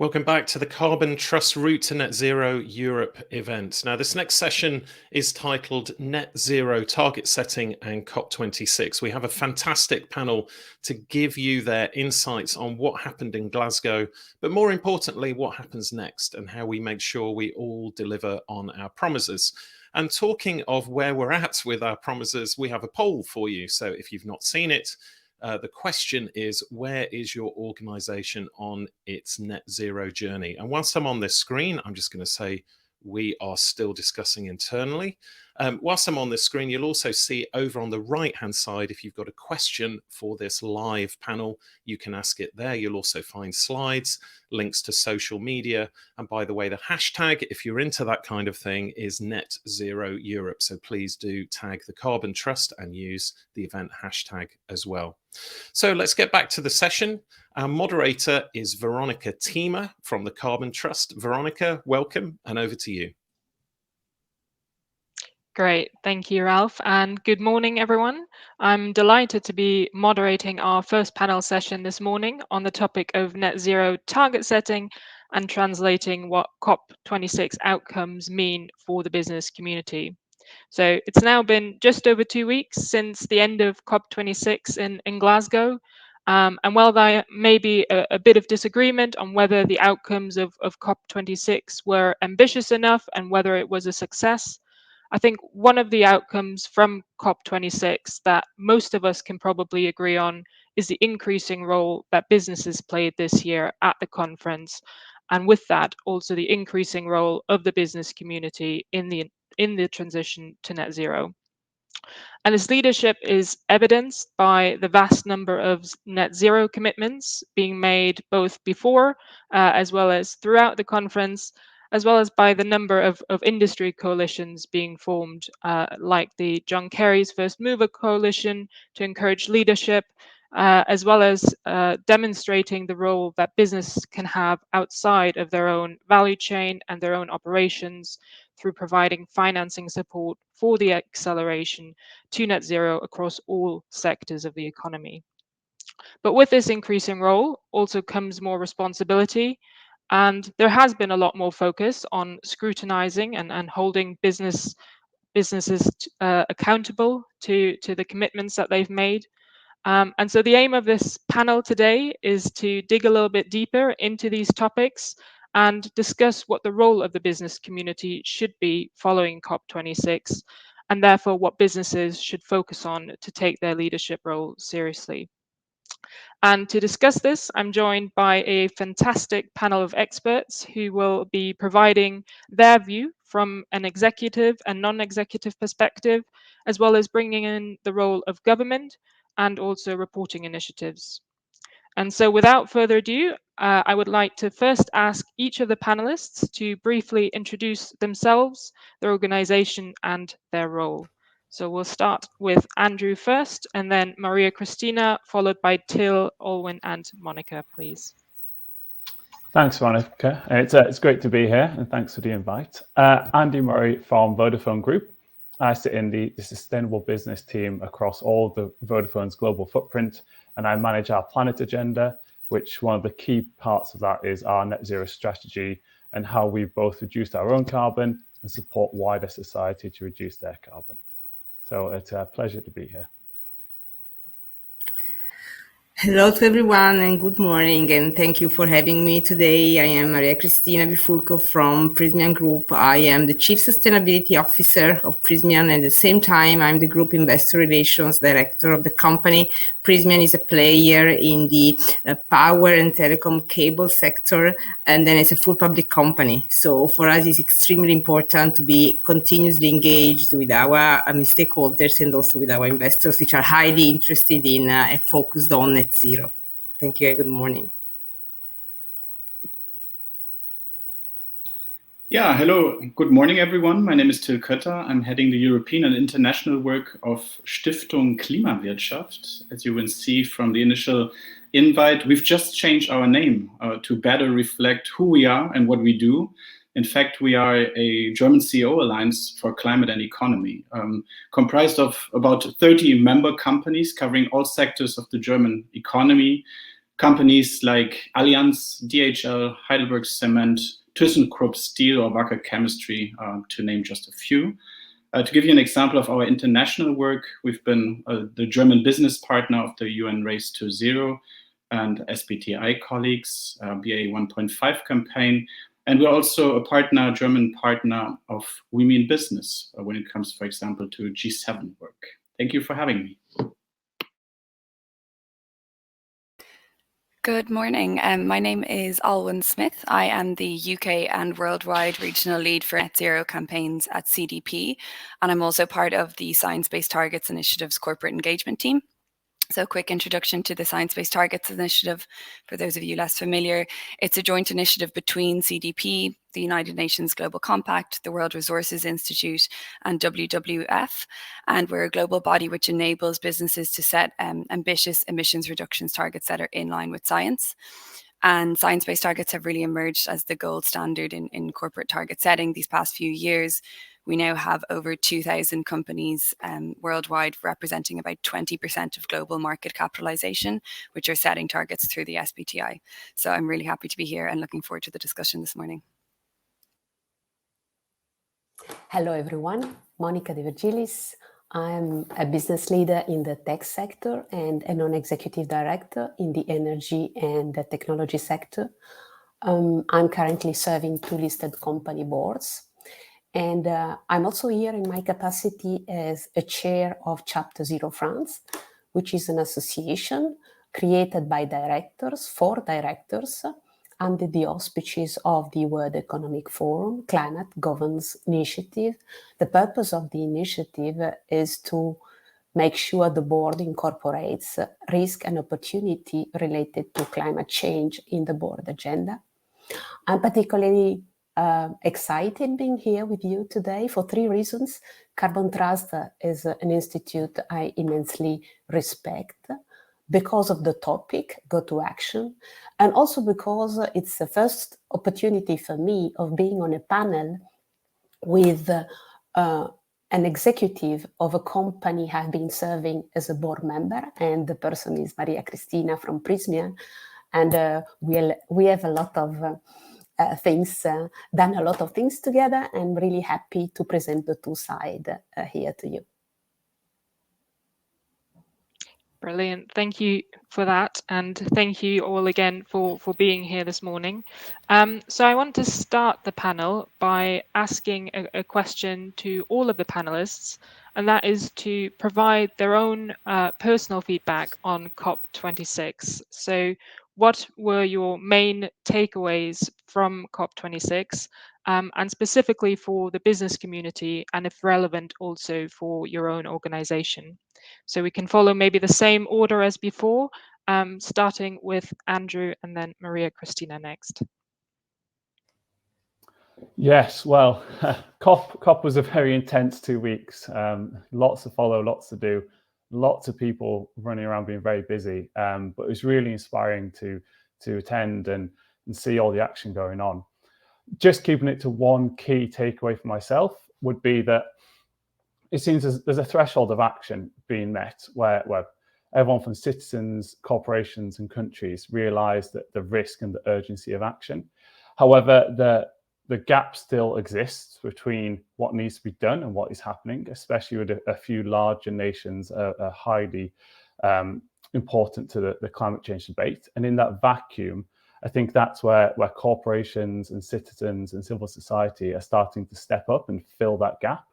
Welcome back to the Carbon Trust Route to Net Zero Europe event. Now, this next session is titled Net Zero Target Setting and COP26. We have a fantastic panel to give you their insights on what happened in Glasgow, but more importantly, what happens next and how we make sure we all deliver on our promises. And talking of where we're at with our promises, we have a poll for you. So if you've not seen it, the question is, where is your organization on its net zero journey? And whilst I'm on this screen, I'm just going to say we are still discussing internally. Whilst I'm on this screen, you'll also see over on the right-hand side, if you've got a question for this live panel, you can ask it there. You'll also find slides, links to social media. And by the way, the hashtag, if you're into that kind of thing, is Net Zero Europe. So please do tag the Carbon Trust and use the event hashtag as well. So let's get back to the session. Our moderator is Veronika Thieme from the Carbon Trust. Veronika, welcome, and over to you. Great, thank you, Ralph, and good morning, everyone. I'm delighted to be moderating our first panel session this morning on the topic of net zero target setting and translating what COP26 outcomes mean for the business community. So it's now been just over 2 weeks since the end of COP26 in Glasgow. And while there may be a bit of disagreement on whether the outcomes of COP26 were ambitious enough and whether it was a success, I think one of the outcomes from COP26 that most of us can probably agree on is the increasing role that businesses played this year at the conference. And with that, also the increasing role of the business community in the transition to net zero. And this leadership is evidenced by the vast number of net zero commitments being made both before as well as throughout the conference, as well as by the number of industry coalitions being formed, like the John Kerry's First Mover Coalition to encourage leadership, as well as demonstrating the role that business can have outside of their own value chain and their own operations through providing financing support for the acceleration to net zero across all sectors of the economy. But with this increasing role also comes more responsibility. And there has been a lot more focus on scrutinizing and holding businesses accountable to the commitments that they've made. And so the aim of this panel today is to dig a little bit deeper into these topics and discuss what the role of the business community should be following COP26, and therefore what businesses should focus on to take their leadership role seriously. And to discuss this, I'm joined by a fantastic panel of experts who will be providing their view from an executive and non-executive perspective, as well as bringing in the role of government and also reporting initiatives. And so without further ado, I would like to first ask each of the panelists to briefly introduce themselves, their organization, and their role. So we'll start with Andrew first, and then Maria Cristina, followed by Till, Olwen, and Monica, please. Thanks, Veronika. It's great to be here, and thanks for the invite. Andy Murray from Vodafone Group. I sit in the sustainable business team across all the Vodafone's global footprint, and I manage our planet agenda, which one of the key parts of that is our net zero strategy and how we've both reduced our own carbon and support wider society to reduce their carbon. So it's a pleasure to be here. Hello to everyone and good morning, and thank you for having me today. I am Maria Cristina Bifulco from Prysmian Group. I am the Chief Sustainability Officer of Prysmian, and at the same time, I'm the Group Investor Relations Director of the company. Prysmian is a player in the power and telecom cable sector, and then it's a full public company. So for us, it's extremely important to be continuously engaged with our stakeholders and also with our investors, which are highly interested in and focused on net zero. Thank you. Good morning. Yeah, hello. Good morning, everyone. My name is Till Kötter. I'm heading the European and international work of Stiftung Klima Wirtschaft. As you will see from the initial invite, we've just changed our name to better reflect who we are and what we do. In fact, we are a German CEO Alliance for Climate and Economy, comprised of about 30 member companies covering all sectors of the German economy. companies like Allianz, DHL, Heidelberg Cement, ThyssenKrupp Steel, or Wacker Chemistry, to name just a few. To give you an example of our international work, we've been the German business partner of the UN Race to Zero and SBTi colleagues, BA 1.5 campaign. And we're also a German partner of We Mean Business when it comes, for example, to G7 work. Thank you for having me. Good morning. My name is Olwen Smith. I am the UK and worldwide regional lead for net zero campaigns at CDP, and I'm also part of the Science Based Targets Initiative's corporate engagement team. So a quick introduction to the Science Based Targets Initiative. For those of you less familiar, it's a joint initiative between CDP, the United Nations Global Compact, the World Resources Institute, and WWF. And we're a global body which enables businesses to set ambitious emissions reductions targets that are in line with science. And science-based targets have really emerged as the gold standard in corporate target setting these past few years. We now have over 2,000 companies worldwide, representing about 20% of global market capitalization, which are setting targets through the SBTi. So I'm really happy to be here and looking forward to the discussion this morning. Hello, everyone. Veronika de Virgiliis. I'm a business leader in the tech sector and a non-executive director in the energy and the technology sector. I'm currently serving 2 listed company boards. And I'm also here in my capacity as a chair of Chapter Zero France, which is an association created by directors for directors under the auspices of the World Economic Forum Climate Governance Initiative. The purpose of the initiative is to make sure the board incorporates risk and opportunity related to climate change in the board agenda. I'm particularly excited being here with you today for 3 reasons. Carbon Trust is an institute I immensely respect because of the topic, Go to Action, and also because it's the first opportunity for me of being on a panel with an executive of a company I've been serving as a board member, and the person is Cristina from Prysmian, and we have a lot of done a lot of things together, and really happy to present the 2 sides here to you. Brilliant. Thank you for that. And thank you all again for being here this morning. So I want to start the panel by asking a question to all of the panelists, and that is to provide their own personal feedback on COP26. So what were your main takeaways from COP26, and specifically for the business community, and if relevant, also for your own organization? So we can follow maybe the same order as before, starting with Andrew and then Cristina next. Yes, well, COP was a very intense 2 weeks. Lots to follow, lots to do, lots of people running around being very busy. But it was really inspiring to attend and see all the action going on. Just keeping it to one key takeaway for myself would be that it seems there's a threshold of action being met where everyone from citizens, corporations and countries realise that the risk and the urgency of action. However, the gap still exists between what needs to be done and what is happening, especially with a few larger nations are highly important to the climate change debate. And in that vacuum, I think that's where corporations and citizens and civil society are starting to step up and fill that gap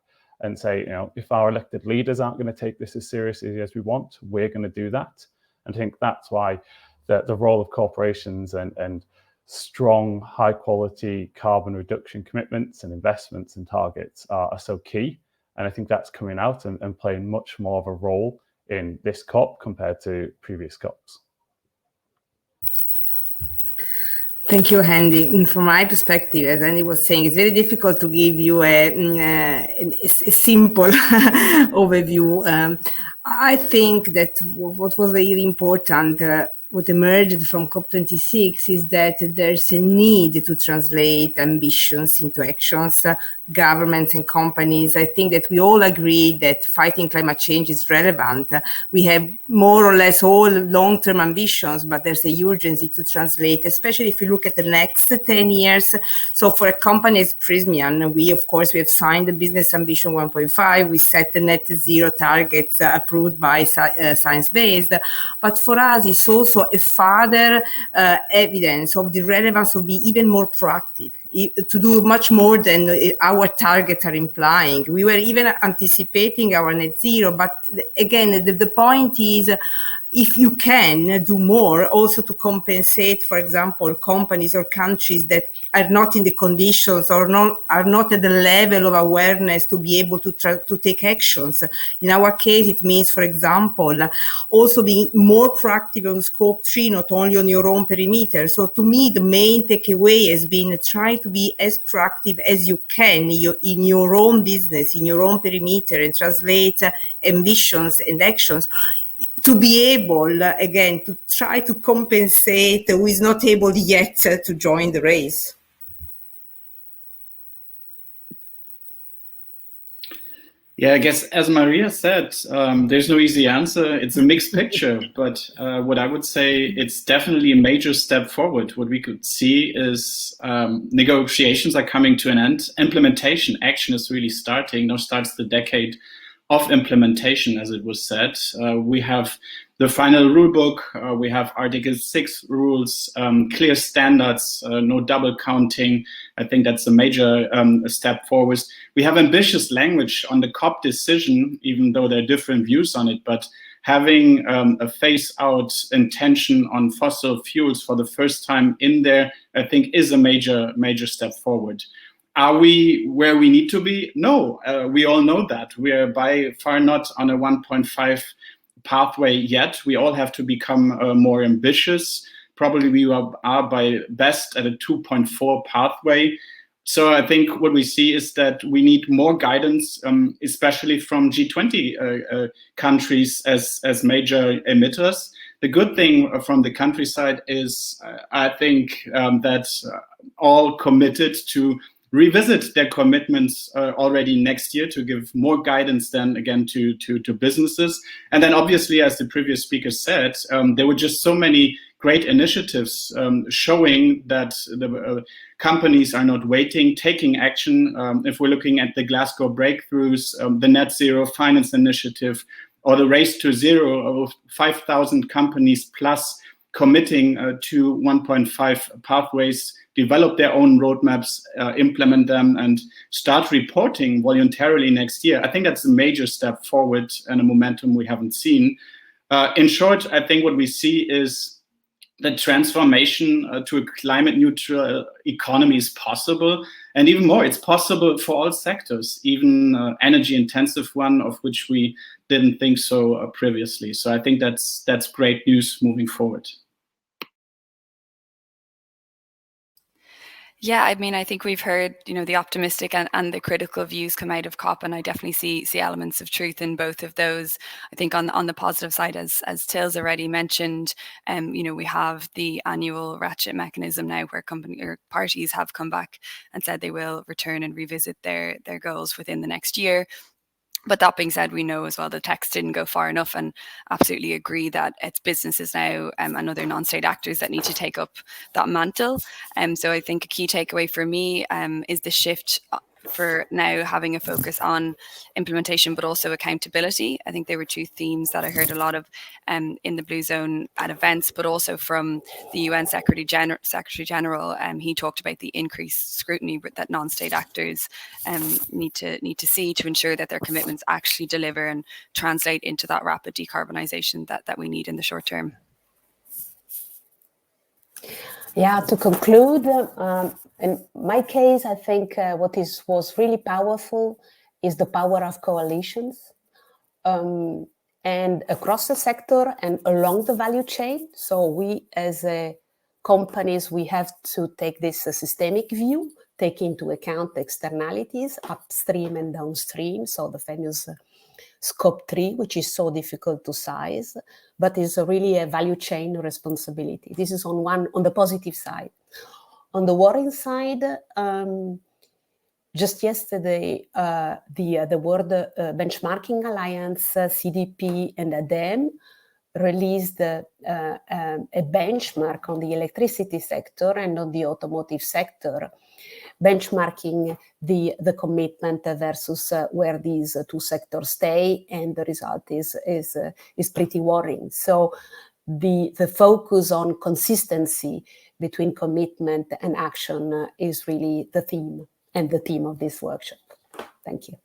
and say, you know, if our elected leaders aren't going to take this as seriously as we want, we're going to do that. And I think that's why the role of corporations and strong, high quality carbon reduction commitments and investments and targets are so key. And I think that's coming out and playing much more of a role in this COP compared to previous COPs. Thank you, Andy. And from my perspective, as Andy was saying, it's very difficult to give you a simple overview. I think that what was very important what emerged from COP26 is that there's a need to translate ambitions into actions. Governments and companies, I think that we all agree that fighting climate change is relevant. We have more or less all long-term ambitions, but there's a urgency to translate, especially if you look at the next 10 years. So for a company as Prysmian, we have signed the Business Ambition 1.5. We set the net zero targets approved by science-based. But for us, it's also a further evidence of the relevance of being even more proactive, to do much more than our targets are implying. We were even anticipating our net zero, but again, the point is, if you can do more, also to compensate, for example, companies or countries that are not in the conditions or are not at the level of awareness to be able to take actions. In our case, it means, for example, also being more proactive on Scope 3, not only on your own perimeter. So to me, the main takeaway has been try to be as proactive as you can in your own business, in your own perimeter, and translate ambitions and actions to be able, again, to try to compensate who is not able yet to join the race. Yeah, I guess as Maria said, there's no easy answer. It's a mixed picture, but what I would say, it's definitely a major step forward. What we could see is negotiations are coming to an end. Implementation action is really starting. Now starts the decade of implementation, as it was said. We have the final rule book, we have Article 6 rules, clear standards, no double counting. I think that's a major step forward. We have ambitious language on the COP decision, even though there are different views on it, but having a phase-out intention on fossil fuels for the first time in there, I think is a major step forward. Are we where we need to be? No, we all know that. We are by far not on a 1.5 pathway yet. We all have to become more ambitious. Probably we are by best at a 2.4 pathway. So I think what we see is that we need more guidance, especially from G20 countries as major emitters. The good thing from the countryside is I think that all committed to revisit their commitments already next year to give more guidance then again to businesses. And then obviously, as the previous speaker said, there were just so many great initiatives showing that the companies are not waiting, taking action. If we're looking at the Glasgow breakthroughs, the Net Zero Finance Initiative, or the Race to Zero of 5,000 companies plus committing to 1.5 pathways, develop their own roadmaps, implement them, and start reporting voluntarily next year. I think that's a major step forward and a momentum we haven't seen. In short, I think what we see is that transformation to a climate neutral economy is possible. And even more, it's possible for all sectors, even energy intensive one, of which we didn't think so previously. So I think that's great news moving forward. Yeah, I mean, I think we've heard, the optimistic and the critical views come out of COP, and I definitely see elements of truth in both of those. I think on the positive side, as Till's already mentioned, we have the annual ratchet mechanism now where parties have come back and said they will return and revisit their goals within the next year. But that being said, we know as well the text didn't go far enough, and absolutely agree that it's businesses now and other non-state actors that need to take up that mantle. So I think a key takeaway for me is the shift for now having a focus on implementation, but also accountability. I think they were two themes that I heard a lot of in the Blue Zone at events, but also from the UN Secretary General. He talked about the increased scrutiny that non-state actors need to see to ensure that their commitments actually deliver and translate into that rapid decarbonisation that we need in the short term. Yeah, to conclude, in my case, I think what was really powerful is the power of coalitions and across the sector and along the value chain. So we as companies, we have to take this systemic view, take into account the externalities upstream and downstream. So the famous Scope 3, which is so difficult to size, but is really a value chain responsibility. This is on the positive side. On the worrying side, just yesterday, the World Benchmarking Alliance, CDP, and ADEME released a benchmark on the electricity sector and on the automotive sector, benchmarking the commitment versus where these two sectors stay, and the result is pretty worrying. So the focus on consistency between commitment and action is really the theme of this workshop. Thank you.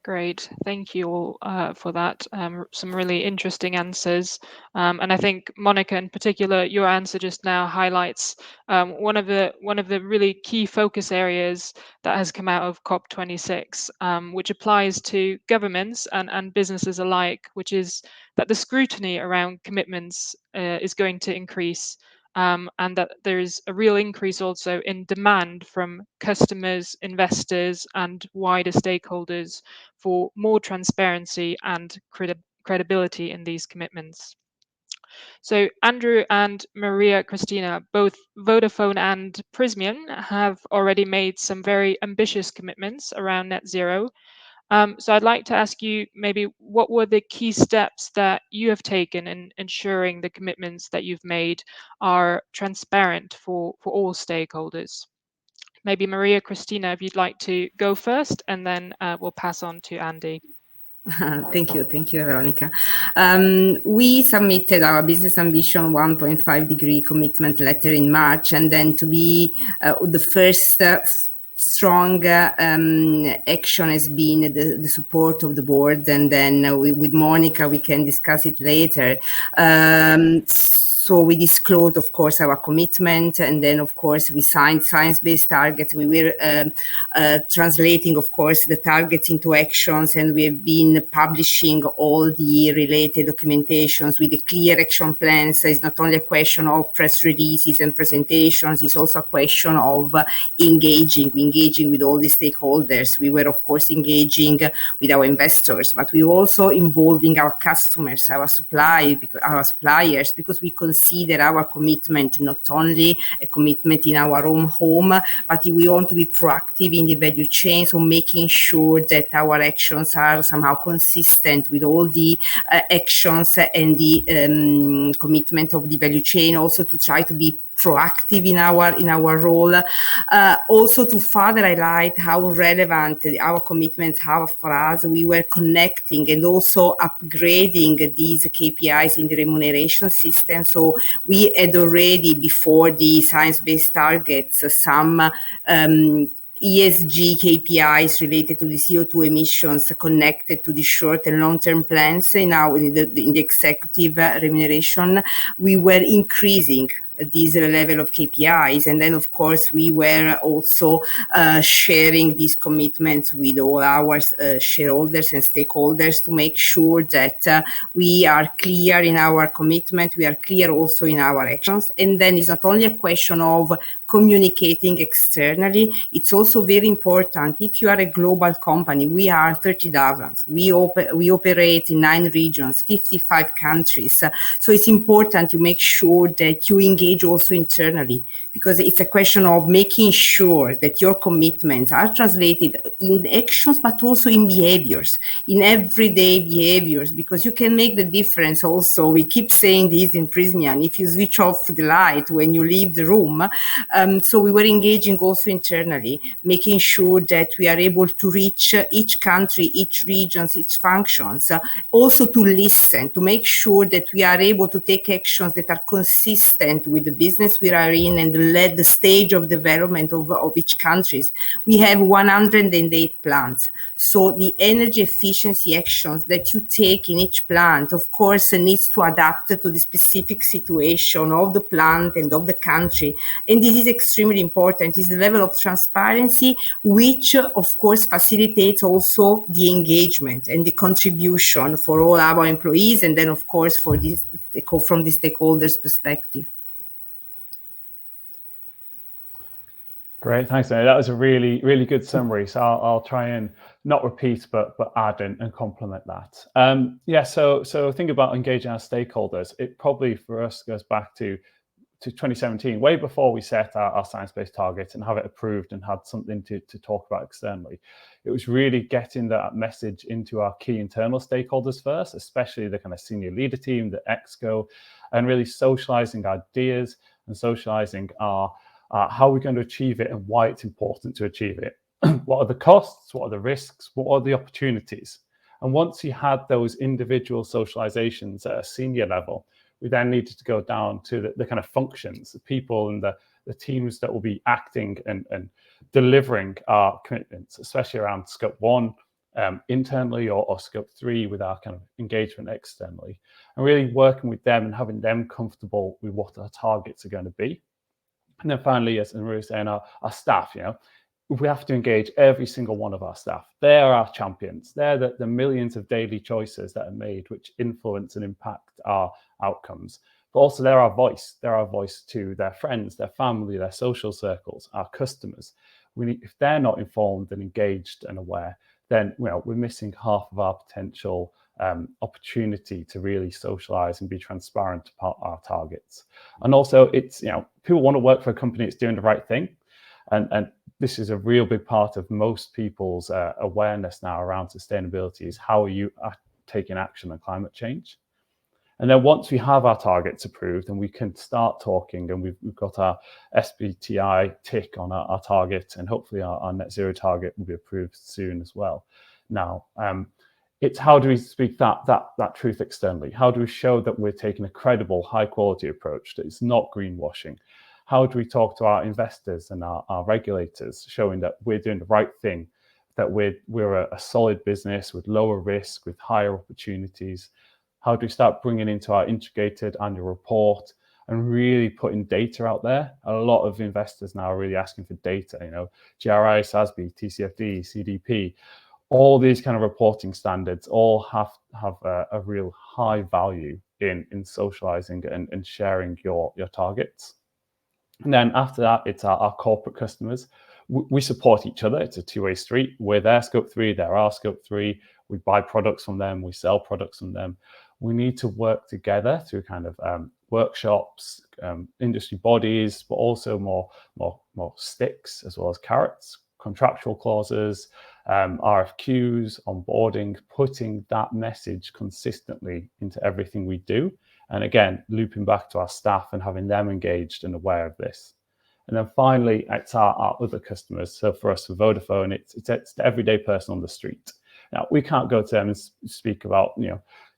Great, thank you all for that. Some really interesting answers, and I think Monica, in particular, your answer just now highlights one of the really key focus areas that has come out of COP26, which applies to governments and businesses alike, which is that the scrutiny around commitments is going to increase. And that there is a real increase also in demand from customers, investors, and wider stakeholders for more transparency and credibility in these commitments. So Andrew and Maria Cristina, both Vodafone and Prysmian, have already made some very ambitious commitments around net zero. So I'd like to ask you maybe what were the key steps that you have taken in ensuring the commitments that you've made are transparent for all stakeholders? Maybe Maria Cristina, if you'd like to go first, and then we'll pass on to Andy. Thank you, Veronika. We submitted our business ambition 1.5-degree commitment letter in March, and then to be the first strong action has been the support of the board, and then with Monica we can discuss it later. So we disclosed, of course, our commitment, and then, of course, we signed science-based targets. We were translating, of course, the targets into actions, and we have been publishing all the related documentations with the clear action plans. So it's not only a question of press releases and presentations, it's also a question of engaging with all the stakeholders. We were, of course, engaging with our investors, but we were also involving our customers, our suppliers, because we consider our commitment not only a commitment in our own home, but we want to be proactive in the value chain, so making sure that our actions are somehow consistent with all the actions and the commitment of the value chain, also to try to be proactive in our role, also to further highlight how relevant our commitments are for us. We were connecting and also upgrading these KPIs in the remuneration system. So we had already, before the science-based targets, some ESG KPIs related to the CO2 emissions connected to the short and long-term plans. Now in the executive remuneration, we were increasing this level of KPIs. And then, of course, we were also sharing these commitments with all our shareholders and stakeholders to make sure that we are clear in our commitment, we are clear also in our actions. And then it's not only a question of communicating externally, it's also very important. If you are a global company, we are 30,000. We operate in 9 regions, 55 countries. So it's important to make sure that you engage also internally, because it's a question of making sure that your commitments are translated in actions, but also in behaviors, in everyday behaviors, because you can make the difference also. We keep saying this in Prysmian, if you switch off the light when you leave the room. So we were engaging also internally, making sure that we are able to reach each country, each regions, each functions, also to listen, to make sure that we are able to take actions that are consistent with the business we are in and the stage of development of each countries. We have 108 plants. So the energy efficiency actions that you take in each plant, of course, needs to adapt to the specific situation of the plant and of the country. And this is extremely important. It's the level of transparency, which, of course, facilitates also the engagement and the contribution for all our employees, and then, of course, from the stakeholders' perspective. Great, thanks, Mary. That was a really, really good summary. So I'll try and not repeat, but add and complement that. Yeah, so think about engaging our stakeholders. It probably for us goes back to 2017, way before we set our science-based targets and have it approved and had something to talk about externally. It was really getting that message into our key internal stakeholders first, especially the kind of senior leader team, the ExCo, and really socializing ideas and socializing our how we're going to achieve it and why it's important to achieve it. What are the costs? What are the risks? What are the opportunities? And once you had those individual socializations at a senior level, we then needed to go down to the kind of functions, the people and the teams that will be acting and delivering our commitments, especially around scope 1 internally or scope 3 with our kind of engagement externally, and really working with them and having them comfortable with what our targets are going to be. And then finally, as Maria was saying, our staff, we have to engage every single one of our staff. They're our champions. They're the millions of daily choices that are made which influence and impact our outcomes. But also they're our voice. They're our voice to their friends, their family, their social circles, our customers. If they're not informed and engaged and aware, then we're missing half of our potential opportunity to really socialize and be transparent about our targets. And also it's, people want to work for a company that's doing the right thing. And this is a real big part of most people's awareness now around sustainability is how are you taking action on climate change? And then once we have our targets approved and we can start talking and we've got our SBTi tick on our target and hopefully our net zero target will be approved soon as well. Now, it's how do we speak that truth externally? How do we show that we're taking a credible, high quality approach, that it's not greenwashing? How do we talk to our investors and our regulators, showing that we're doing the right thing, that we're a solid business with lower risk, with higher opportunities? How do we start bringing into our integrated annual report and really putting data out there? A lot of investors now are really asking for data, GRI, SASB, TCFD, CDP, all these kind of reporting standards all have a real high value in socializing and sharing your targets. And then after that, it's our corporate customers. We support each other. It's a two-way street. We're their scope 3, they're our scope 3. We buy products from them, we sell products from them. We need to work together through kind of workshops, industry bodies, but also more sticks as well as carrots, contractual clauses, RFQs, onboarding, putting that message consistently into everything we do. And again, looping back to our staff and having them engaged and aware of this. And then finally, it's our other customers. So for us, with Vodafone, it's the everyday person on the street. Now, we can't go to them and speak about,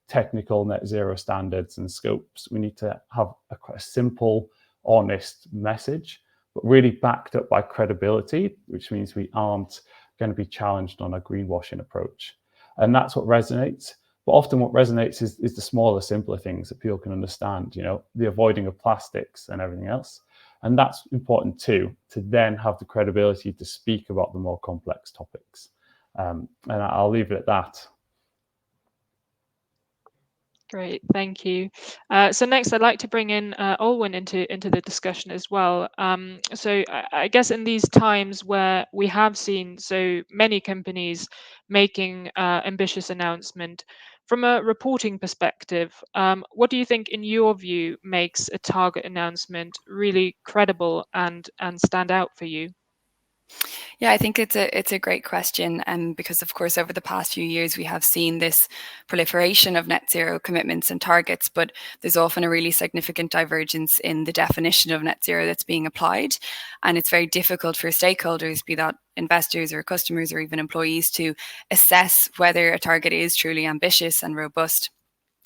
technical net zero standards and scopes. We need to have a simple, honest message, but really backed up by credibility, which means we aren't going to be challenged on a greenwashing approach. And that's what resonates. But often what resonates is the smaller, simpler things that people can understand, the avoiding of plastics and everything else. And that's important too, to then have the credibility to speak about the more complex topics. And I'll leave it at that. Great, thank you. So next, I'd like to bring in Olwen into the discussion as well. So I guess in these times where we have seen so many companies making ambitious announcement, from a reporting perspective, what do you think, in your view, makes a target announcement really credible and stand out for you? Yeah, I think it's a great question, because of course over the past few years we have seen this proliferation of net zero commitments and targets, but there's often a really significant divergence in the definition of net zero that's being applied, and it's very difficult for stakeholders, be that investors or customers or even employees, to assess whether a target is truly ambitious and robust.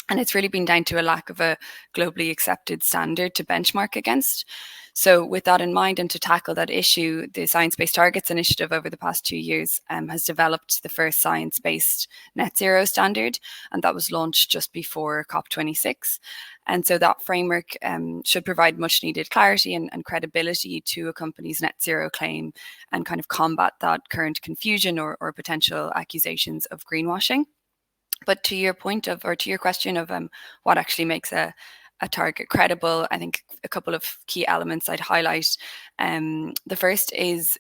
And it's really been down to a lack of a globally accepted standard to benchmark against. So with that in mind, and to tackle that issue, the Science Based Targets Initiative over the past 2 years has developed the first science-based net zero standard, and that was launched just before COP26. And so that framework should provide much needed clarity and credibility to a company's net zero claim and kind of combat that current confusion or potential accusations of greenwashing. But to your point of, or to your question of what actually makes a a target credible, I think a couple of key elements I'd highlight. The first is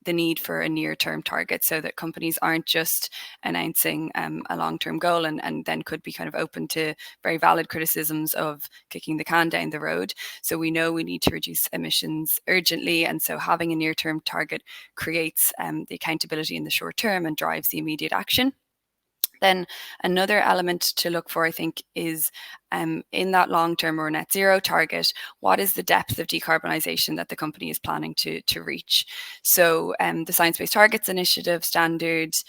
the need for a near-term target, so that companies aren't just announcing a long-term goal and then could be kind of open to very valid criticisms of kicking the can down the road. So we know we need to reduce emissions urgently, and so having a near-term target creates the accountability in the short term and drives the immediate action. Then another element to look for, I think, is in that long-term or net zero target, what is the depth of decarbonisation that the company is planning to reach? So the Science Based Targets Initiative standards,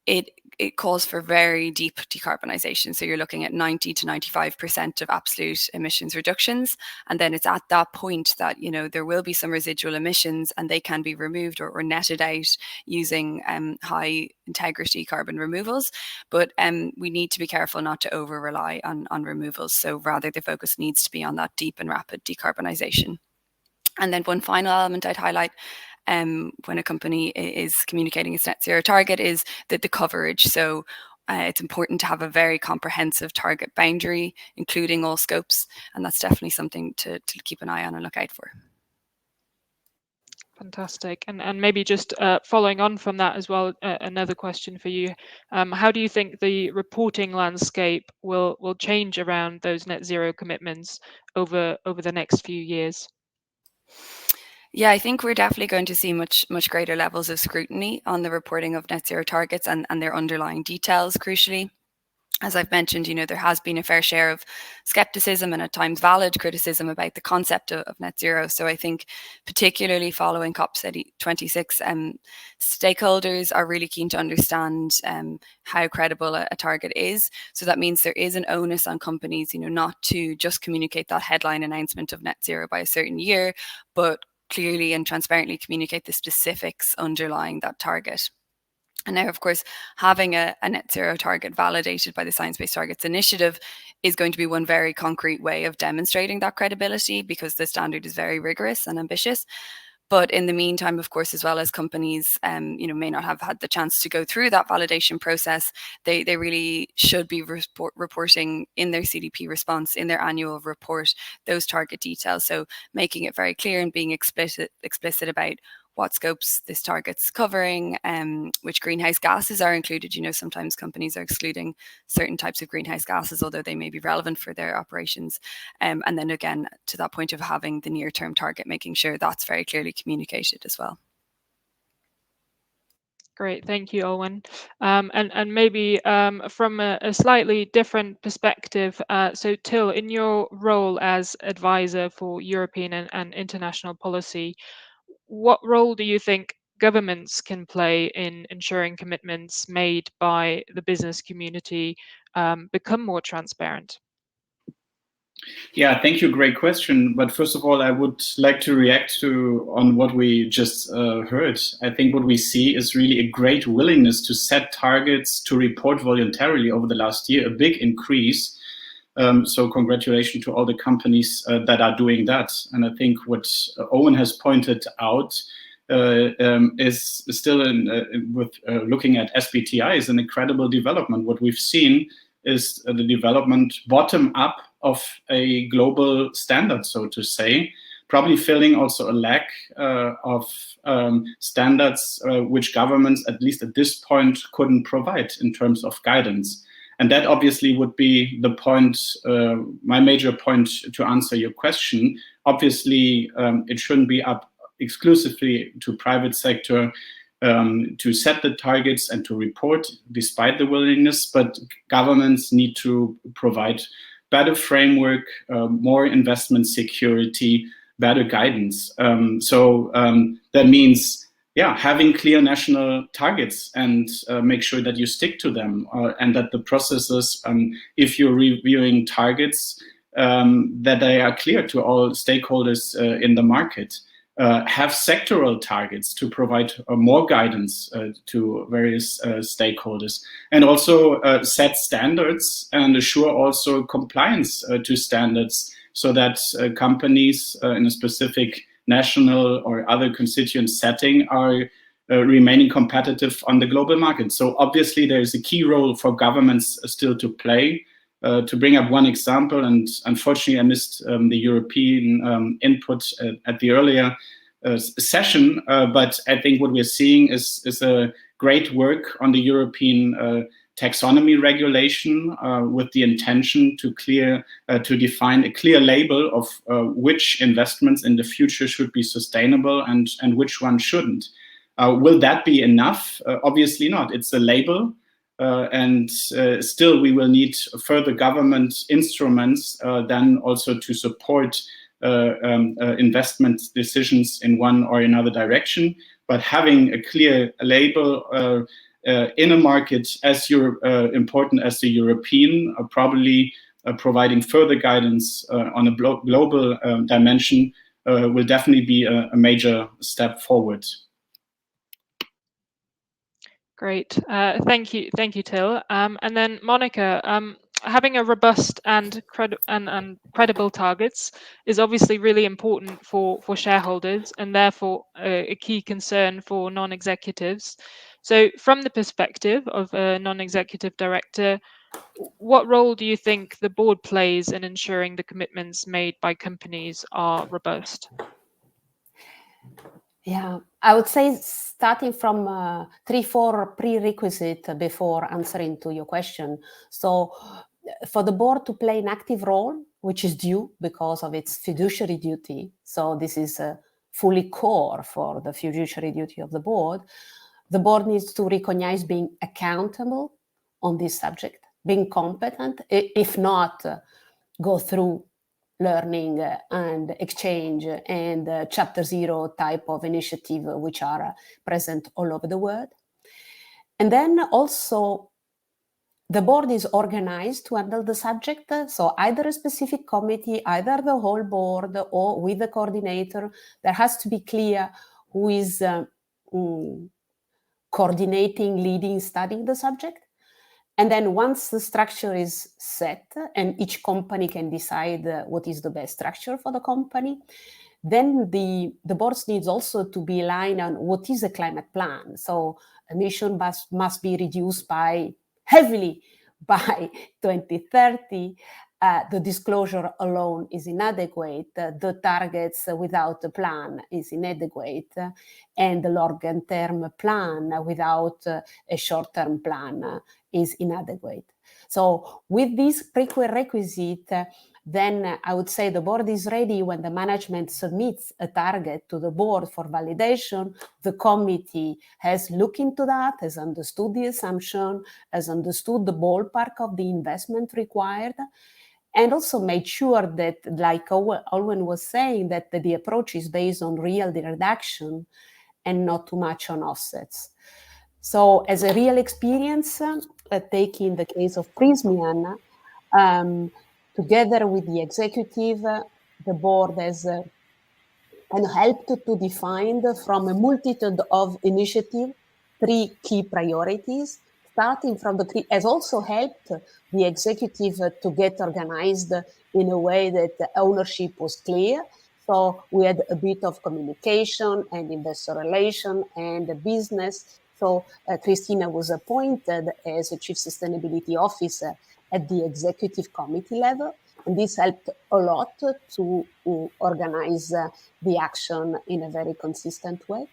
it calls for very deep decarbonisation. So you're looking at 90 to 95% of absolute emissions reductions. And then it's at that point that, you know, there will be some residual emissions and they can be removed or netted out using high integrity carbon removals. But we need to be careful not to over rely on removals. So rather the focus needs to be on that deep and rapid decarbonisation. And then one final element I'd highlight when a company is communicating its net zero target is that the coverage. So it's important to have a very comprehensive target boundary, including all scopes, and that's definitely something to keep an eye on and look out for. Fantastic. And maybe just following on from that as well, another question for you. How do you think the reporting landscape will change around those net zero commitments over the next few years? Yeah, I think we're definitely going to see much greater levels of scrutiny on the reporting of net zero targets and their underlying details, crucially. As I've mentioned, you know, there has been a fair share of skepticism and at times valid criticism about the concept of net zero. So I think particularly following COP26, stakeholders are really keen to understand how credible a target is. So that means there is an onus on companies, you know, not to just communicate that headline announcement of net zero by a certain year, but clearly and transparently communicate the specifics underlying that target. And now, of course, having a net zero target validated by the Science Based Targets Initiative is going to be one very concrete way of demonstrating that credibility, because the standard is very rigorous and ambitious. But in the meantime, of course, as well as companies, you know, may not have had the chance to go through that validation process, they really should be reporting in their CDP response, in their annual report, those target details. So making it very clear and being explicit about what scopes this target's covering, which greenhouse gases are included. You know, sometimes companies are excluding certain types of greenhouse gases, although they may be relevant for their operations. And then again, to that point of having the near-term target, making sure that's very clearly communicated as well. Great, thank you, Olwen. And maybe from a slightly different perspective, so Till, in your role as advisor for European and international policy, what role do you think governments can play in ensuring commitments made by the business community become more transparent? Yeah, thank you. Great question. But first of all, I would like to react on what we just heard. I think what we see is really a great willingness to set targets, to report voluntarily over the last year, a big increase. So congratulations to all the companies that are doing that. And I think what Owen has pointed out is still with looking at SBTi is an incredible development. What we've seen is the development bottom up of a global standard, so to say, probably filling also a lack of standards which governments, at least at this point, couldn't provide in terms of guidance. And that obviously would be the point, my major point to answer your question. Obviously, it shouldn't be up exclusively to private sector to set the targets and to report despite the willingness, but governments need to provide better framework, more investment security, better guidance. So that means, yeah, having clear national targets and make sure that you stick to them and that the processes, if you're reviewing targets, that they are clear to all stakeholders in the market. Have sectoral targets to provide more guidance to various stakeholders, and also set standards and assure also compliance to standards, so that companies in a specific national or other constituent setting are remaining competitive on the global market. So obviously there is a key role for governments still to play to bring up one example, and unfortunately I missed the European input at the earlier session, but I think what we're seeing is a great work on the European taxonomy regulation with the intention to define a clear label of which investments in the future should be sustainable and which one shouldn't. Will that be enough? Obviously not. It's a label, and still we will need further government instruments then also to support investment decisions in one or another direction. But having a clear label in a market as important as the European, probably providing further guidance on a global dimension will definitely be a major step forward. Great, thank you, Till. And then Monika, having a robust and credible targets is obviously really important for shareholders and therefore a key concern for non-executives. So from the perspective of a non-executive director, what role do you think the board plays in ensuring the commitments made by companies are robust? Yeah, I would say starting from 3-4 prerequisites before answering to your question. So for the board to play an active role, which is due because of its fiduciary duty, so this is fully core for the fiduciary duty of the board needs to recognize being accountable on this subject, being competent, if not go through learning and exchange and chapter 0 type of initiative which are present all over the world. And then also the board is organized to handle the subject. So either a specific committee, either the whole board or with the coordinator, there has to be clear who is coordinating, leading, studying the subject. And then once the structure is set and each company can decide what is the best structure for the company, then the board needs also to be aligned on what is a climate plan. So emission must be reduced heavily by 2030. The disclosure alone is inadequate. The targets without a plan is inadequate. And the long-term plan without a short-term plan is inadequate. So with this prerequisite, then I would say the board is ready when the management submits a target to the board for validation. The committee has looked into that, has understood the assumption, has understood the ballpark of the investment required, and also made sure that, like Olwen was saying, that the approach is based on real reduction and not too much on offsets. So as a real experience, taking the case of Prysmian, together with the executive, the board has helped to define from a multitude of initiatives 3 key priorities. Starting from has also helped the executive to get organized in a way that the ownership was clear. So we had a bit of communication and investor relation and the business. So Cristina was appointed as a Chief Sustainability Officer at the Executive Committee level. And this helped a lot to organize the action in a very consistent way.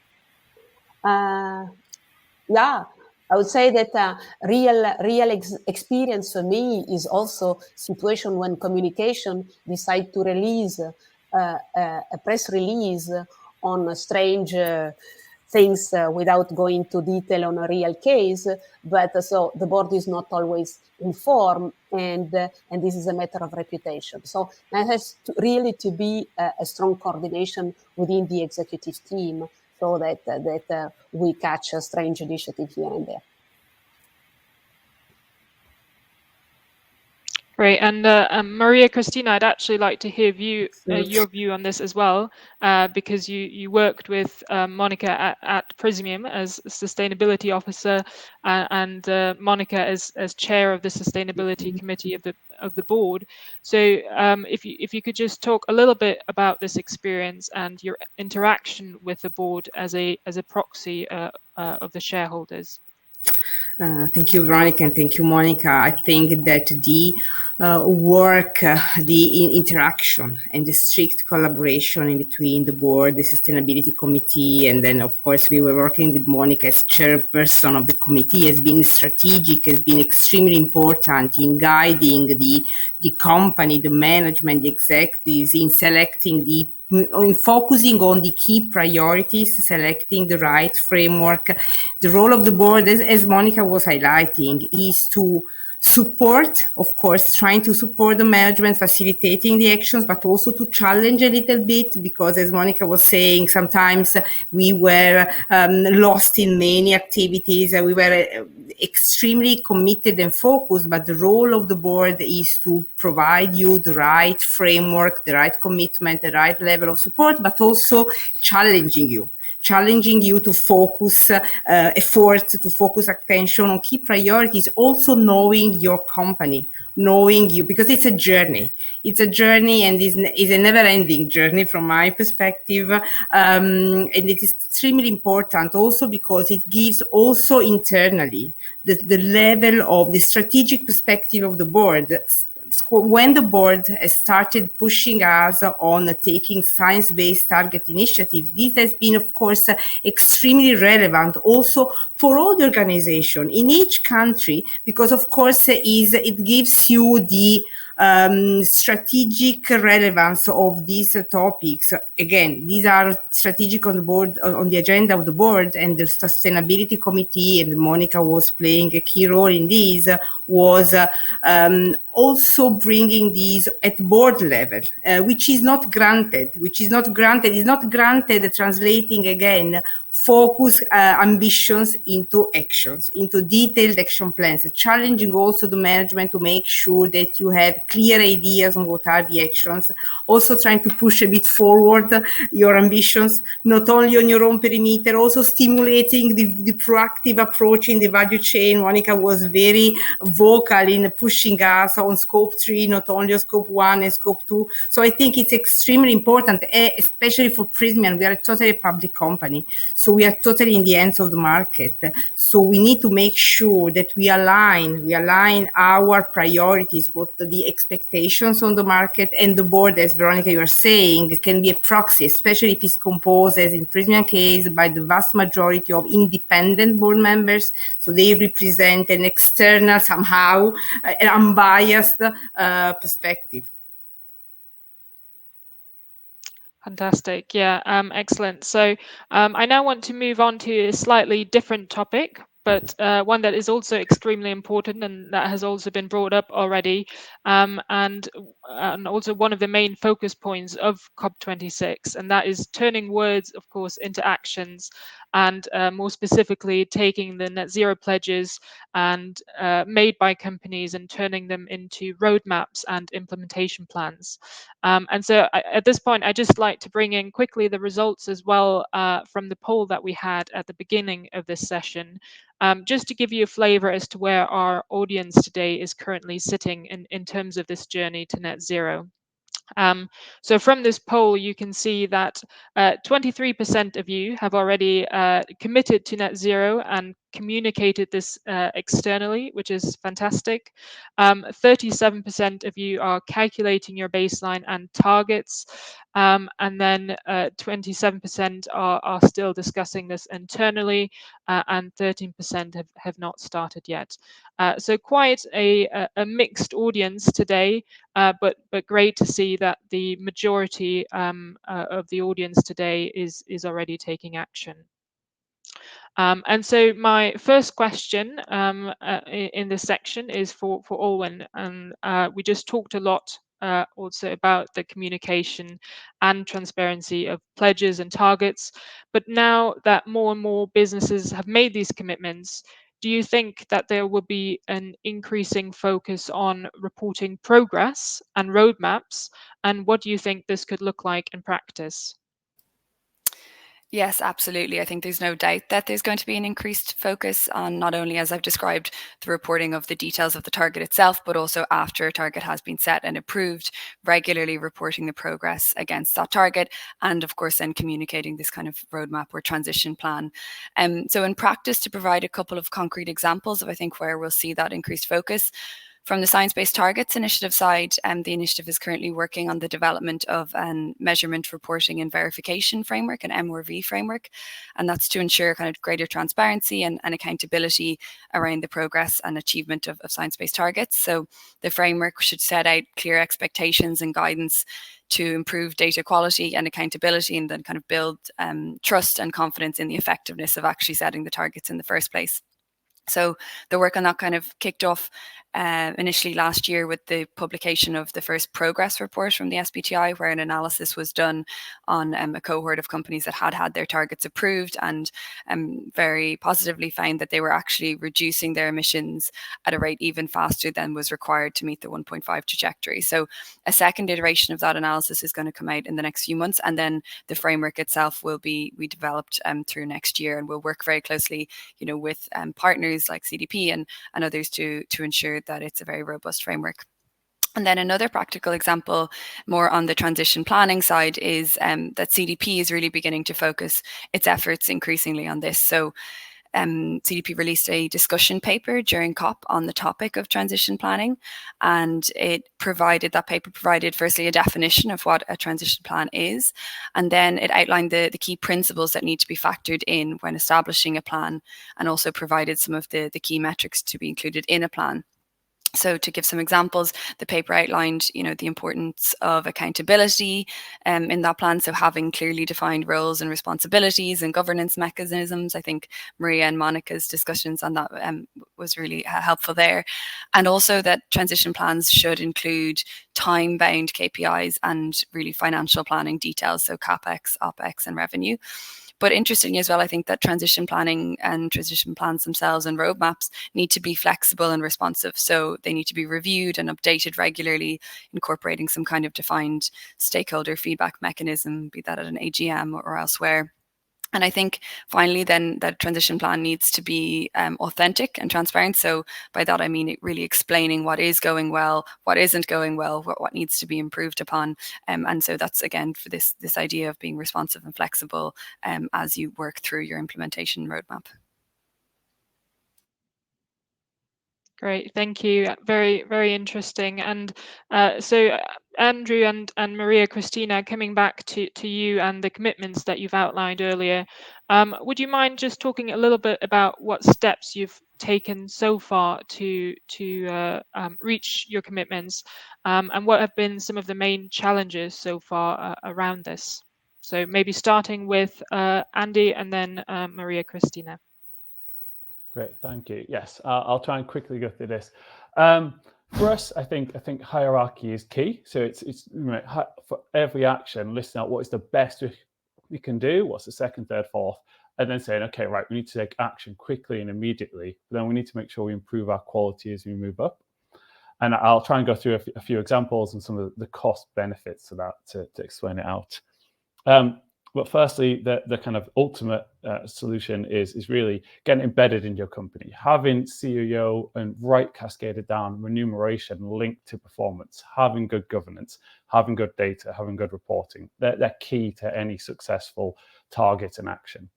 Yeah. I would say that real experience for me is also situation when communication decide to release a press release on strange things without going to detail on a real case. But so the board is not always informed, and this is a matter of reputation. So there has really to be a strong coordination within the executive team, so that we catch a strange initiative here and there. Great, and Maria Cristina, I'd actually like to hear your view on this as well, because you worked with Monika at Prysmian as Sustainability Officer, and Monika as Chair of the Sustainability Committee of the board. So if you could just talk a little bit about this experience and your interaction with the board as a proxy of the shareholders. Thank you, Veronika, and thank you, Monica. I think that the work, the interaction and the strict collaboration in between the board, the sustainability committee, and then, of course, we were working with Monica as chairperson of the committee has been strategic, has been extremely important in guiding the company, the management, the executives in selecting in focusing on the key priorities, selecting the right framework. The role of the board, as Monica was highlighting, is to support, of course, trying to support the management, facilitating the actions, but also to challenge a little bit, because as Monica was saying, sometimes we were lost in many activities. We were extremely committed and focused, but the role of the board is to provide you the right framework, the right commitment, the right level of support, but also challenging you to focus efforts, to focus attention on key priorities, also knowing your company, knowing you, because it's a journey. It's a journey and is a never-ending journey from my perspective. And it is extremely important also because it gives also internally the level of the strategic perspective of the board. When the board has started pushing us on taking science-based target initiatives, this has been, of course, extremely relevant also for all the organization in each country, because, of course, it gives you the strategic relevance of these topics. Again, these are strategic on the board, on the agenda of the board, and the sustainability committee, and Monica was playing a key role in this, was also bringing these at board level, which is not granted, is not granted translating again focus ambitions into actions, into detailed action plans, challenging also the management to make sure that you have clear ideas on what are the actions, also trying to push a bit forward your ambitions, not only on your own perimeter, also stimulating the proactive approach in the value chain. Monica was very vocal in pushing us on scope 3, not only on scope 1 and scope 2. So I think it's extremely important, especially for Prysmian. We are a totally public company. So we are totally in the hands of the market. So we need to make sure that we align our priorities, what the expectations on the market, and the board, as Veronika, you are saying, can be a proxy, especially if it's composed, as in Prysmian case, by the vast majority of independent board members. So they represent an external, somehow, an unbiased perspective. Fantastic. Yeah, excellent. So I now want to move on to a slightly different topic, but one that is also extremely important and that has also been brought up already, and also one of the main focus points of COP26, and that is turning words, of course, into actions, and more specifically taking the net zero pledges and made by companies and turning them into roadmaps and implementation plans. And so at this point, I just like to bring in quickly the results as well from the poll that we had at the beginning of this session, just to give you a flavor as to where our audience today is currently sitting in terms of this journey to net zero. So from this poll, you can see that 23% of you have already committed to net zero and communicated this externally, which is fantastic. 37% of you are calculating your baseline and targets, and then 27% are still discussing this internally, and 13% have not started yet. So quite a mixed audience today, but great to see that the majority of the audience today is already taking action. And so my first question in this section is for Olwen, and we just talked a lot also about the communication and transparency of pledges and targets, but now that more and more businesses have made these commitments, do you think that there will be an increasing focus on reporting progress and roadmaps, and what do you think this could look like in practice? Yes, absolutely. I think there's no doubt that there's going to be an increased focus on not only, as I've described, the reporting of the details of the target itself, but also after a target has been set and approved, regularly reporting the progress against that target, and of course then communicating this kind of roadmap or transition plan. So in practice, to provide a couple of concrete examples of I think where we'll see that increased focus. From the Science Based Targets Initiative side, the initiative is currently working on the development of a measurement, reporting and verification framework, an MRV framework, and that's to ensure kind of greater transparency and accountability around the progress and achievement of science-based targets. So the framework should set out clear expectations and guidance to improve data quality and accountability, and then kind of build trust and confidence in the effectiveness of actually setting the targets in the first place. So the work on that kind of kicked off initially last year with the publication of the first progress report from the SBTi, where an analysis was done on a cohort of companies that had their targets approved, and very positively found that they were actually reducing their emissions at a rate even faster than was required to meet the 1.5 trajectory. So a second iteration of that analysis is going to come out in the next few months, and then the framework itself will be redeveloped through next year, and we'll work very closely, with partners like CDP and others to ensure that it's a very robust framework. And then another practical example, more on the transition planning side, is that CDP is really beginning to focus its efforts increasingly on this. So CDP released a discussion paper during COP on the topic of transition planning, and that paper provided firstly a definition of what a transition plan is, and then it outlined the key principles that need to be factored in when establishing a plan, and also provided some of the key metrics to be included in a plan. So to give some examples, the paper outlined, the importance of accountability in that plan. So having clearly defined roles and responsibilities and governance mechanisms. I think Maria and Monica's discussions on that was really helpful there. And also that transition plans should include time-bound KPIs and really financial planning details. So CapEx, OpEx and revenue. But interestingly as well, I think that transition planning and transition plans themselves and roadmaps need to be flexible and responsive. So they need to be reviewed and updated regularly, incorporating some kind of defined stakeholder feedback mechanism, be that at an AGM or elsewhere. And I think finally then that transition plan needs to be authentic and transparent. So by that I mean it really explaining what is going well, what isn't going well, what needs to be improved upon. And so that's again for this idea of being responsive and flexible as you work through your implementation roadmap. Great, thank you. Very, very interesting. And so Andrew and Maria Cristina, coming back to you and the commitments that you've outlined earlier, would you mind just talking a little bit about what steps you've taken so far to reach your commitments, and what have been some of the main challenges so far around this? So maybe starting with Andy and then Maria Cristina. Great, thank you. Yes, I'll try and quickly go through this. For us, I think hierarchy is key. So it's for every action, listing out what is the best we can do, what's the second, third, fourth, and then saying, okay, right, we need to take action quickly and immediately. But then we need to make sure we improve our quality as we move up. And I'll try and go through a few examples and some of the cost benefits of that to explain it out. But firstly, the kind of ultimate solution is really getting embedded in your company, having CEO and right cascaded down remuneration linked to performance, having good governance, having good data, having good reporting. They're key to any successful target and action.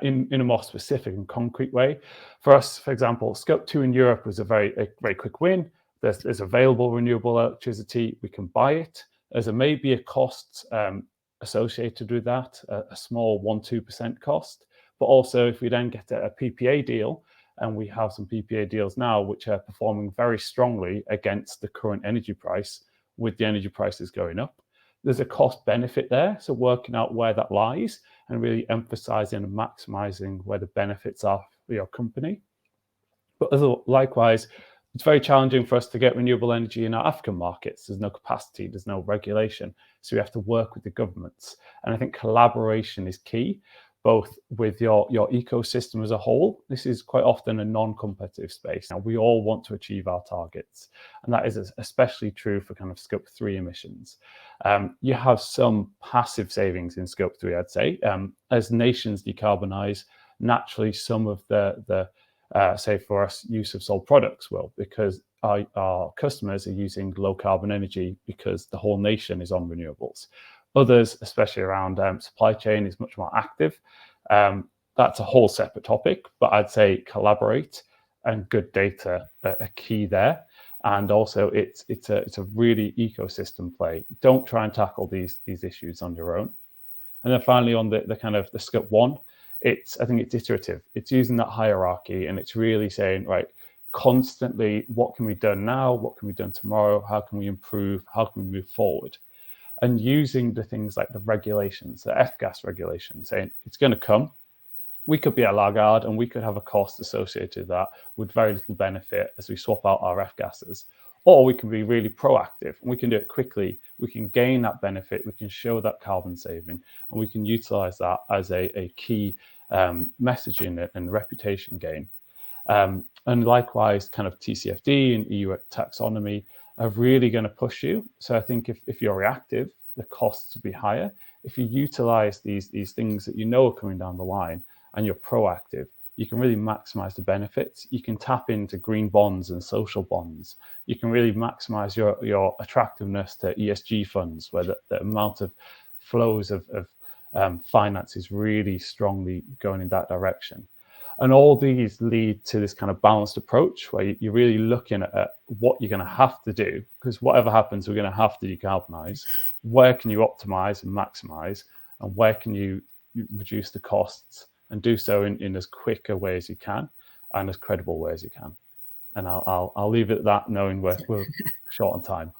In a more specific and concrete way, for us, for example, Scope 2 in Europe was a very quick win. There's available renewable electricity, we can buy it. There's maybe a cost associated with that, a small 1-2% cost. But also if we then get a PPA deal, and we have some PPA deals now which are performing very strongly against the current energy price, with the energy prices going up, there's a cost benefit there. So working out where that lies and really emphasizing and maximizing where the benefits are for your company. But likewise, it's very challenging for us to get renewable energy in our African markets. There's no capacity, there's no regulation. So we have to work with the governments. And I think collaboration is key. both with your ecosystem as a whole. This is quite often a non-competitive space. Now, we all want to achieve our targets, and that is especially true for kind of Scope 3 emissions. You have some passive savings in Scope 3, I'd say. As nations decarbonize, naturally some of the say for us, use of sold products will, because our customers are using low carbon energy because the whole nation is on renewables. Others, especially around supply chain, is much more active. That's a whole separate topic, but I'd say collaborate and good data are key there. And also, it's a really ecosystem play. Don't try and tackle these issues on your own. And then finally, on the kind of the Scope 1, I think it's iterative. It's using that hierarchy, and it's really saying, right, constantly, what can be done now? What can be done tomorrow? How can we improve? How can we move forward? And using the things like the regulations, the F-gas regulations, saying it's going to come. We could be a laggard and we could have a cost associated with that with very little benefit as we swap out our F-gases. Or we can be really proactive and we can do it quickly. We can gain that benefit. We can show that carbon saving, and we can utilize that as a key messaging and reputation gain. And likewise, kind of TCFD and EU taxonomy are really going to push you. So I think if you're reactive, the costs will be higher. If you utilize these things that you know are coming down the line and you're proactive, you can really maximize the benefits. You can tap into green bonds and social bonds. You can really maximize your attractiveness to ESG funds, where the amount of flows of finance is really strongly going in that direction. And all these lead to this kind of balanced approach where you're really looking at what you're going to have to do, because whatever happens, we're going to have to decarbonize. Where can you optimize and maximize, and where can you reduce the costs, and do so in as quick a way as you can and as credible way as you can. And I'll leave it at that, knowing we're short on time.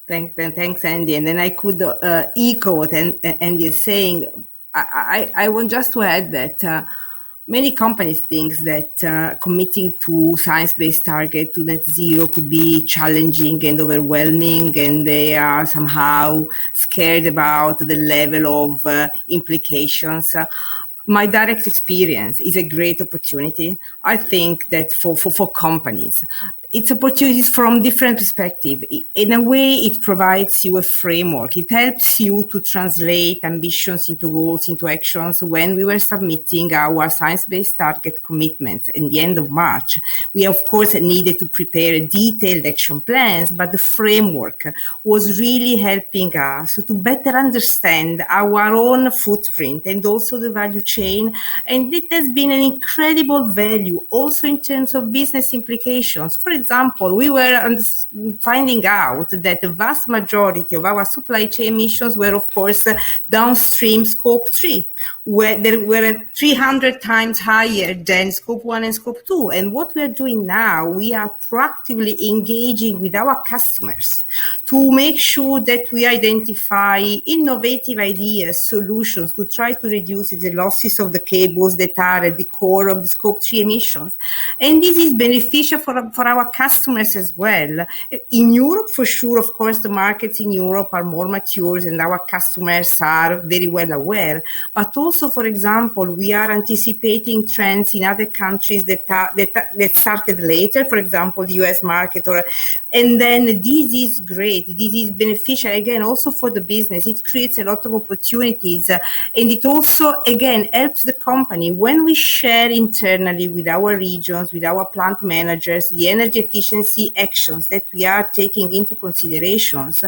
Thanks, Andy. And then I could echo what Andy is saying. I want just to add that many companies think that committing to science-based target, to net zero, could be challenging and overwhelming, and they are somehow scared about the level of implications. My direct experience is a great opportunity. I think that for companies, it's opportunities from different perspectives. In a way, it provides you a framework. It helps you to translate ambitions into goals, into actions. When we were submitting our science-based target commitments in the end of March, we of course needed to prepare detailed action plans, but the framework was really helping us to better understand our own footprint and also the value chain. And it has been an incredible value also in terms of business implications. For example, we were finding out that the vast majority of our supply chain emissions were, of course, downstream Scope 3, where they were 300 times higher than Scope 1 and Scope 2. And what we are doing now, we are proactively engaging with our customers to make sure that we identify innovative ideas, solutions to try to reduce the losses of the cables that are at the core of the Scope 3 emissions. And this is beneficial for our customers as well. In Europe, for sure, of course, the markets in Europe are more mature and our customers are very well aware. But also, for example, we are anticipating trends in other countries that started later, for example, the US market. And then this is great. This is beneficial, again, also for the business. It creates a lot of opportunities. And it also, again, helps the company when we share internally with our regions, with our plant managers, the energy efficiency actions that we are taking into considerations.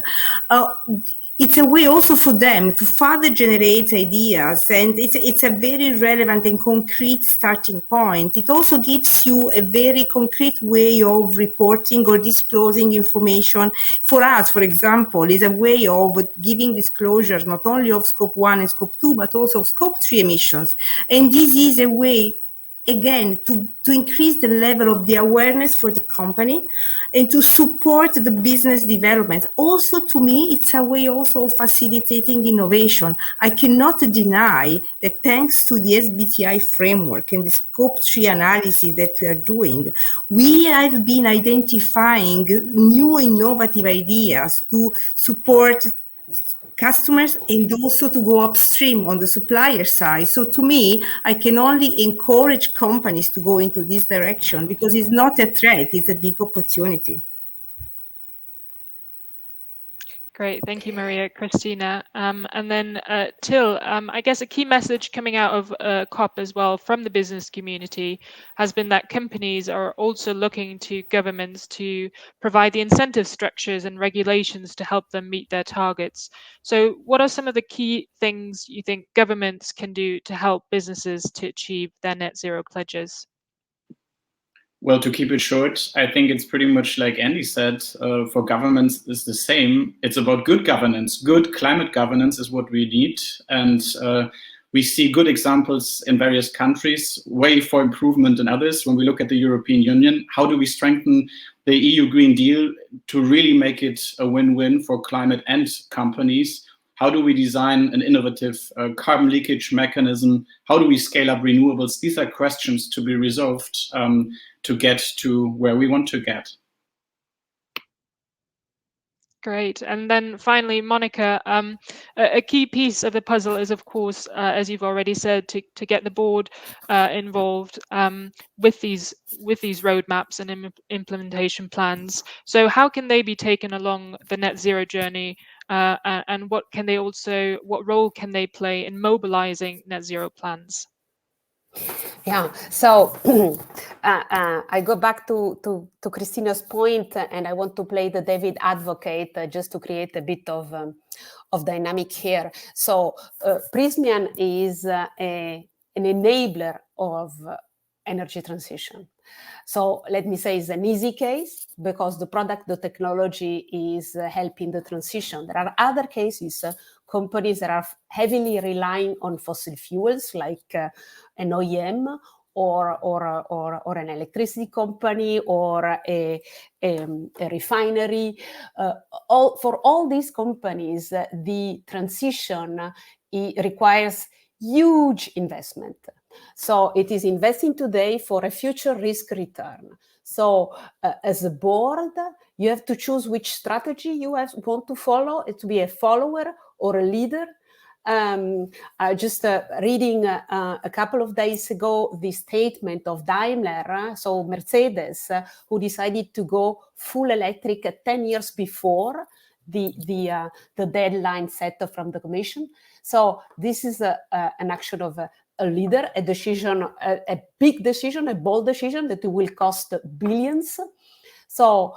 It's a way also for them to further generate ideas, and it's a very relevant and concrete starting point. It also gives you a very concrete way of reporting or disclosing information. For us, for example, is a way of giving disclosures not only of Scope 1 and Scope 2, but also of Scope 3 emissions. And this is a way, again, to increase the level of the awareness for the company and to support the business development. Also, to me, it's a way also of facilitating innovation. I cannot deny that thanks to the SBTi framework and the Scope 3 analysis that we are doing, we have been identifying new innovative ideas to support customers and also to go upstream on the supplier side. So to me, I can only encourage companies to go into this direction because it's not a threat, it's a big opportunity. Great, thank you, Maria, Cristina. And then Till, I guess a key message coming out of COP as well from the business community has been that companies are also looking to governments to provide the incentive structures and regulations to help them meet their targets. So what are some of the key things you think governments can do to help businesses to achieve their net zero pledges? Well, to keep it short, I think it's pretty much like Andy said, for governments it's the same. It's about good governance. Good climate governance is what we need. And we see good examples in various countries, way for improvement in others. When we look at the European Union, how do we strengthen the EU Green Deal to really make it a win-win for climate and companies? How do we design an innovative carbon leakage mechanism? How do we scale up renewables? These are questions to be resolved to get to where we want to get. Great. And then finally, Monica, a key piece of the puzzle is, of course, as you've already said, to get the board involved with these roadmaps and implementation plans. So how can they be taken along the net zero journey, and what role can they play in mobilizing net zero plans? Yeah, so I go back to Cristina's point, and I want to play the David advocate just to create a bit of dynamic here. So Prysmian is an enabler of energy transition. So let me say it's an easy case because the product, the technology is helping the transition. There are other cases, companies that are heavily relying on fossil fuels like an OEM or an electricity company or a refinery. For all these companies, the transition requires huge investment. So it is investing today for a future risk return. So as a board, you have to choose which strategy you want to follow, to be a follower or a leader. Just reading a couple of days ago the statement of Daimler, so Mercedes, who decided to go full electric 10 years before the deadline set from the Commission. So this is an action of a leader, a decision, a big decision, a bold decision that will cost billions. So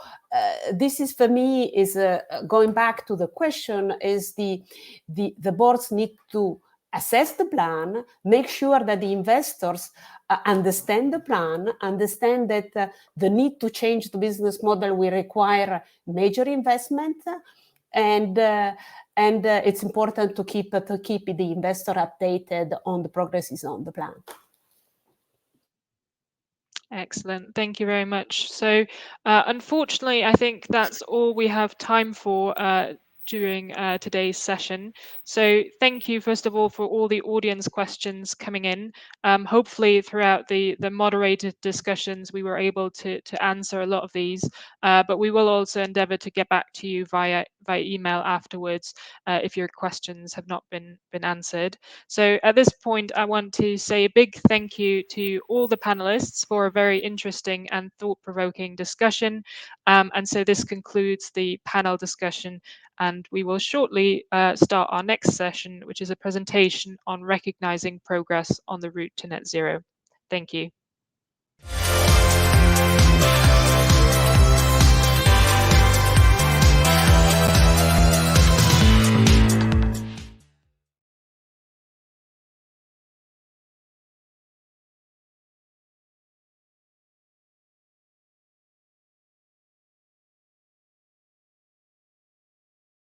this is, for me, is going back to the question, is the boards need to assess the plan, make sure that the investors understand the plan, understand that the need to change the business model will require major investment, and it's important to keep the investor updated on the progresses on the plan. Excellent. Thank you very much. So unfortunately, I think that's all we have time for during today's session. So thank you, first of all, for all the audience questions coming in. Hopefully throughout the moderated discussions, we were able to answer a lot of these, but we will also endeavor to get back to you via email afterwards if your questions have not been answered. So at this point, I want to say a big thank you to all the panelists for a very interesting and thought-provoking discussion. And so this concludes the panel discussion, and we will shortly start our next session, which is a presentation on recognizing progress on the route to net zero. Thank you.